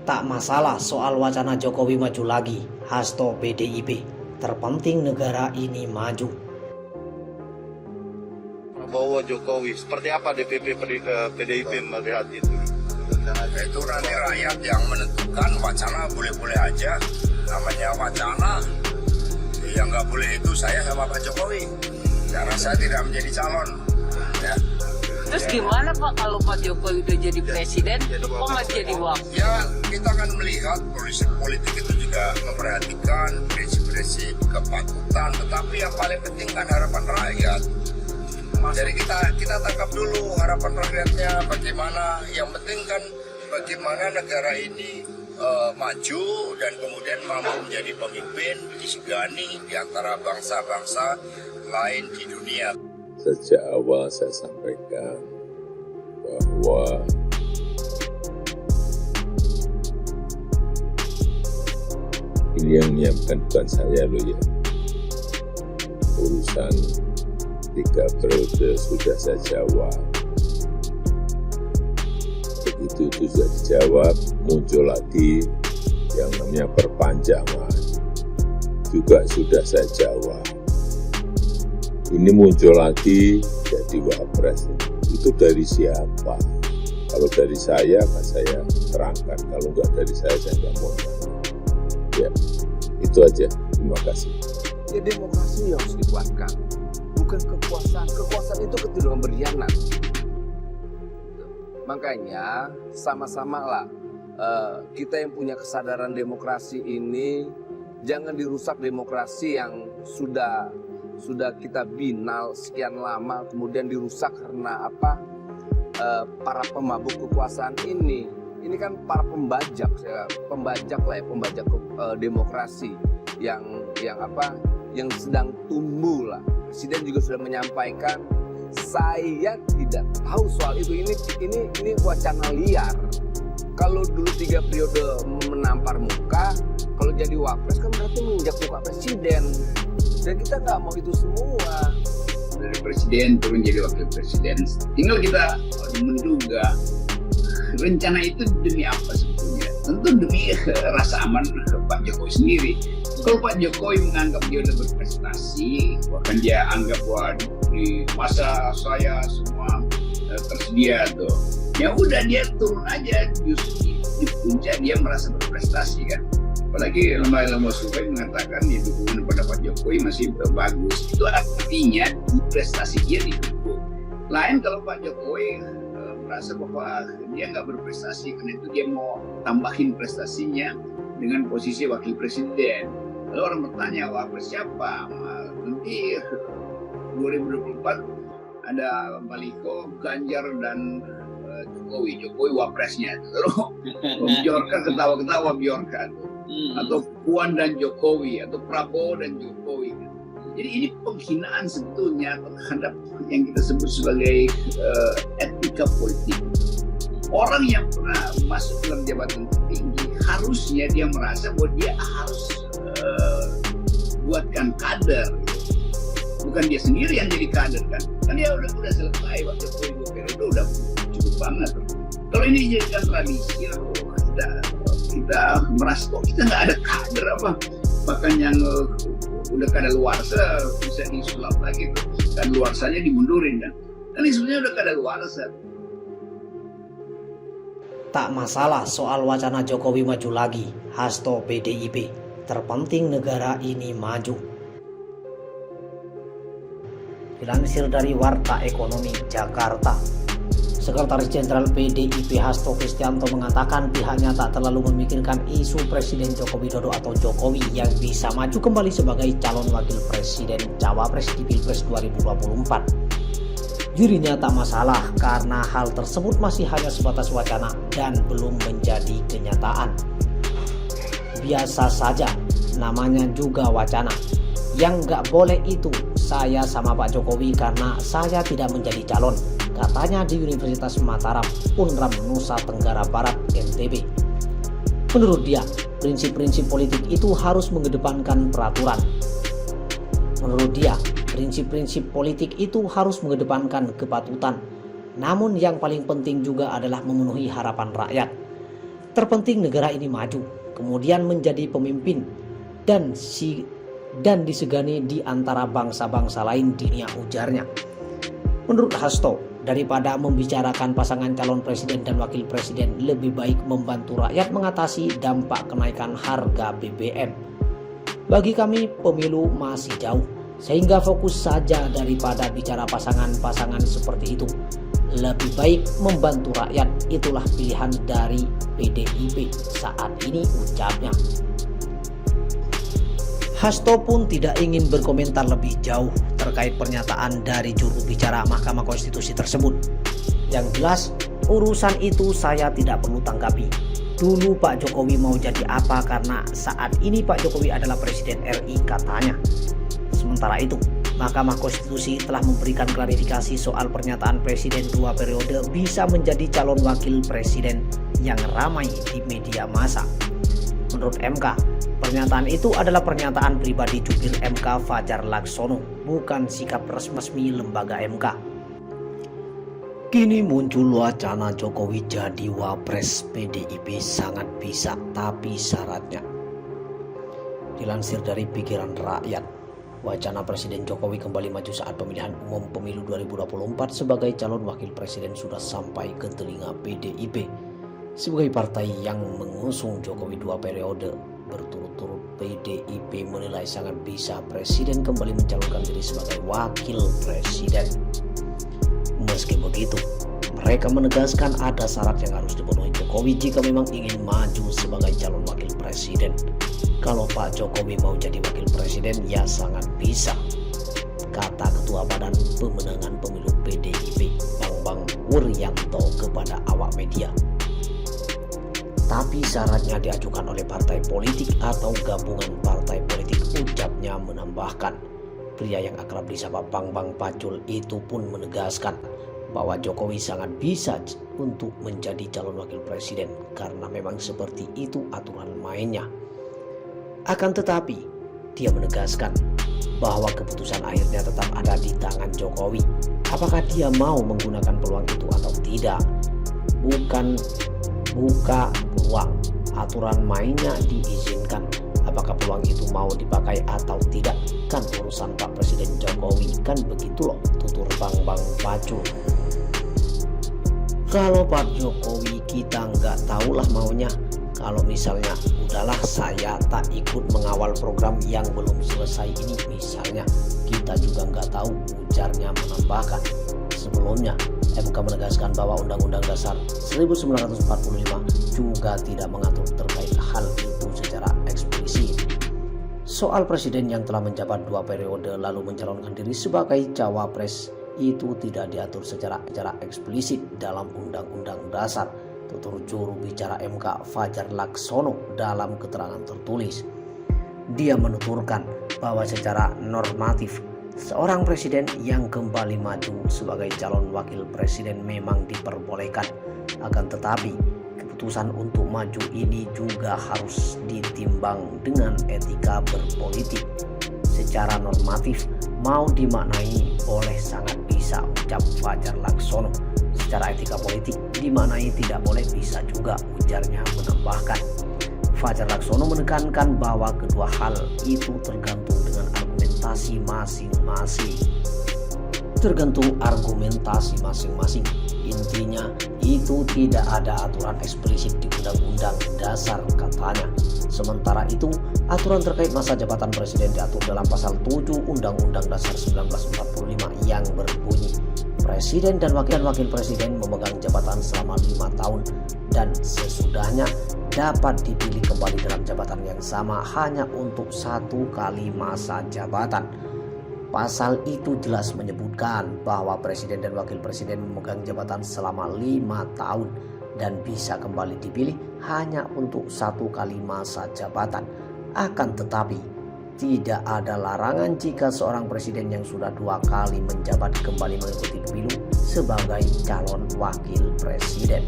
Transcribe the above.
Tak masalah soal wacana Jokowi maju lagi, Hasto PDIP. Terpenting negara ini maju. Prabowo Jokowi, seperti apa DPP PDIP melihat itu? Itu nanti rakyat yang menentukan. Wacana boleh-boleh aja, namanya wacana. Yang nggak boleh itu saya sama Pak Jokowi, karena saya tidak menjadi calon. Ya. Terus gimana Pak kalau Pak Jokowi udah jadi presiden, kok nggak jadi wakil? Ya kita akan melihat polisi politik itu juga memperhatikan prinsip-prinsip kepatutan, tetapi yang paling penting kan harapan rakyat. Jadi kita tangkap dulu harapan rakyatnya bagaimana. Yang penting kan bagaimana negara ini maju dan kemudian mampu menjadi pemimpin disegani di antara bangsa-bangsa lain di dunia. Sejak awal saya sampaikan bahwa ini yang menyiapkan bukan saya loh ya. Urusan 3 periode sudah saya jawab. Begitu itu sudah dijawab, muncul lagi yang namanya perpanjangan. Juga sudah saya jawab. Ini muncul lagi jadi wapres. Itu dari siapa? Kalau dari saya, kan saya terangkan. Kalau enggak dari saya nggak mau. Ya, itu aja. Terima kasih. Ya demokrasi yang harus dikuatkan, bukan kekuasaan. Kekuasaan itu kecenderungan berkhianat. Makanya sama-sama lah kita yang punya kesadaran demokrasi ini, jangan dirusak demokrasi yang sudah kita binal sekian lama, kemudian dirusak karena apa? Para pemabuk kekuasaan ini kan para pembajak demokrasi yang sedang tumbuh lah. Presiden juga sudah menyampaikan, saya tidak tahu soal itu. Ini wacana liar. Kalau dulu 3 periode menampar muka, kalau jadi wapres kan berarti menginjak muka presiden. Dan kita nggak mau itu semua. Dari presiden turun jadi wakil presiden, tinggal kita menduga rencana itu demi apa sebetulnya. Tentu demi rasa aman Pak Jokowi sendiri. Kalau Pak Jokowi menganggap dia sudah berprestasi, bahkan dia anggap bahwa di masa saya semua tersedia tuh, ya udah dia turun aja, justru di puncak dia merasa berprestasi kan. Apalagi lembaga survei mengatakan dukungan pada Pak Jokowi masih bagus. Itu artinya prestasi dia didukung. Lain kalau Pak Jokowi merasa bahwa dia nggak berprestasi, karena itu dia mau tambahin prestasinya dengan posisi wakil presiden. Lalu orang bertanya, wapres siapa? Nanti 2024 ada Baliko, Ganjar, dan Jokowi wapresnya. Lalu Bjorka ketawa-ketawa Bjorka. Atau Puan dan Jokowi, atau Prabowo dan Jokowi. Jadi ini penghinaan sebetulnya terhadap yang kita sebut sebagai etika politik. Orang yang pernah masuk dalam jabatan tertinggi, harusnya dia merasa bahwa dia harus buatkan kader. Bukan dia sendiri yang jadi kader kan dia udah selesai waktu itu 2 periode udah cukup banget. Kalau ini jadikan tradisi, kita merasa kok kita nggak ada kader apa, bahkan yang udah kadaluarsa bisa disulap lagi tuh, kadaluarsanya dimundurin kan ini sebenarnya udah kadaluarsa. Tak masalah soal wacana Jokowi maju lagi, Hasto PDIP. Terpenting negara ini maju. Dilansir dari Warta Ekonomi Jakarta, Sekretaris Jenderal PDIP Hasto Kristianto mengatakan pihaknya tak terlalu memikirkan isu Presiden Joko Widodo atau Jokowi yang bisa maju kembali sebagai calon wakil presiden cawapres di Pilpres 2024. Dirinya tak masalah karena hal tersebut masih hanya sebatas wacana dan belum menjadi kenyataan. Biasa saja, namanya juga wacana. Yang nggak boleh itu saya sama Pak Jokowi karena saya tidak menjadi calon, katanya di Universitas Mataram, Unram, Nusa Tenggara Barat, NTB. Menurut dia, prinsip-prinsip politik itu harus mengedepankan peraturan. Menurut dia, prinsip-prinsip politik itu harus mengedepankan kepatutan. Namun yang paling penting juga adalah memenuhi harapan rakyat. Terpenting negara ini maju, kemudian menjadi pemimpin dan disegani di antara bangsa-bangsa lain di dunia, ujarnya. Menurut Hasto, daripada membicarakan pasangan calon presiden dan wakil presiden, lebih baik membantu rakyat mengatasi dampak kenaikan harga BBM. Bagi kami, pemilu masih jauh, sehingga fokus saja daripada bicara pasangan-pasangan seperti itu. Lebih baik membantu rakyat, itulah pilihan dari PDIP saat ini, ucapnya. Hasto pun tidak ingin berkomentar lebih jauh terkait pernyataan dari juru bicara Mahkamah Konstitusi tersebut. Yang jelas, urusan itu saya tidak perlu tanggapi. Dulu Pak Jokowi mau jadi apa karena saat ini Pak Jokowi adalah Presiden RI, katanya. Sementara itu, Mahkamah Konstitusi telah memberikan klarifikasi soal pernyataan Presiden 2 periode bisa menjadi calon wakil presiden yang ramai di media massa. Menurut MK, pernyataan itu adalah pernyataan pribadi jubir MK Fajar Laksono, bukan sikap resmi lembaga MK. Kini muncul wacana Jokowi jadi wapres PDIP sangat bisa, tapi syaratnya. Dilansir dari Pikiran Rakyat, wacana Presiden Jokowi kembali maju saat pemilihan umum pemilu 2024 sebagai calon wakil presiden sudah sampai ke telinga PDIP. Sebagai partai yang mengusung Jokowi 2 periode berturut-turut, PDIP menilai sangat bisa Presiden kembali mencalonkan diri sebagai wakil presiden. Meski begitu, mereka menegaskan ada syarat yang harus dipenuhi Jokowi jika memang ingin maju sebagai calon wakil presiden. Kalau Pak Jokowi mau jadi wakil presiden, ya sangat bisa, kata Ketua Badan Pemenangan Pemilu PDIP, Bambang Wuryanto, kepada awak media. Tapi syaratnya diajukan oleh partai politik atau gabungan partai politik, ucapnya menambahkan. Pria yang akrab disapa Bambang Pacul itu pun menegaskan bahwa Jokowi sangat bisa untuk menjadi calon wakil presiden karena memang seperti itu aturan mainnya. Akan tetapi, dia menegaskan bahwa keputusan akhirnya tetap ada di tangan Jokowi. Apakah dia mau menggunakan peluang itu atau tidak? Bukan buka peluang, aturan mainnya diizinkan. Apakah peluang itu mau dipakai atau tidak, kan urusan Pak Presiden Jokowi, kan begitu loh, tutur Bambang Pacul. Kalau Pak Jokowi kita nggak tahulah maunya. Kalau misalnya udahlah saya tak ikut mengawal program yang belum selesai ini misalnya, kita juga nggak tahu, ujarnya menambahkan. Sebelumnya, MK menegaskan bahwa Undang-Undang Dasar 1945 juga tidak mengatur terkait hal itu secara eksplisit. Soal presiden yang telah menjabat 2 periode lalu mencalonkan diri sebagai cawapres itu tidak diatur secara eksplisit dalam Undang-Undang Dasar, tutur juru bicara MK Fajar Laksono dalam keterangan tertulis. Dia menuturkan bahwa secara normatif seorang presiden yang kembali maju sebagai calon wakil presiden memang diperbolehkan. Akan tetapi, keputusan untuk maju ini juga harus ditimbang dengan etika berpolitik. Secara normatif, mau dimaknai boleh sangat bisa, ucap Fajar Laksono. Secara etika politik, dimaknai tidak boleh bisa juga, ujarnya menambahkan. Fajar Laksono menekankan bahwa kedua hal itu tergantung dengan argumentasi masing-masing. Intinya itu tidak ada aturan eksplisit di Undang-Undang Dasar, katanya. Sementara itu, aturan terkait masa jabatan presiden diatur dalam pasal 7 Undang-Undang Dasar 1945 yang berbunyi, Presiden dan wakil presiden memegang jabatan selama 5 tahun dan sesudahnya dapat dipilih kembali dalam jabatan yang sama hanya untuk 1 kali masa jabatan. Pasal itu jelas menyebutkan bahwa presiden dan wakil presiden memegang jabatan selama 5 tahun dan bisa kembali dipilih hanya untuk 1 kali masa jabatan. Akan tetapi, tidak ada larangan jika seorang presiden yang sudah 2 kali menjabat kembali mengikuti pemilu sebagai calon wakil presiden.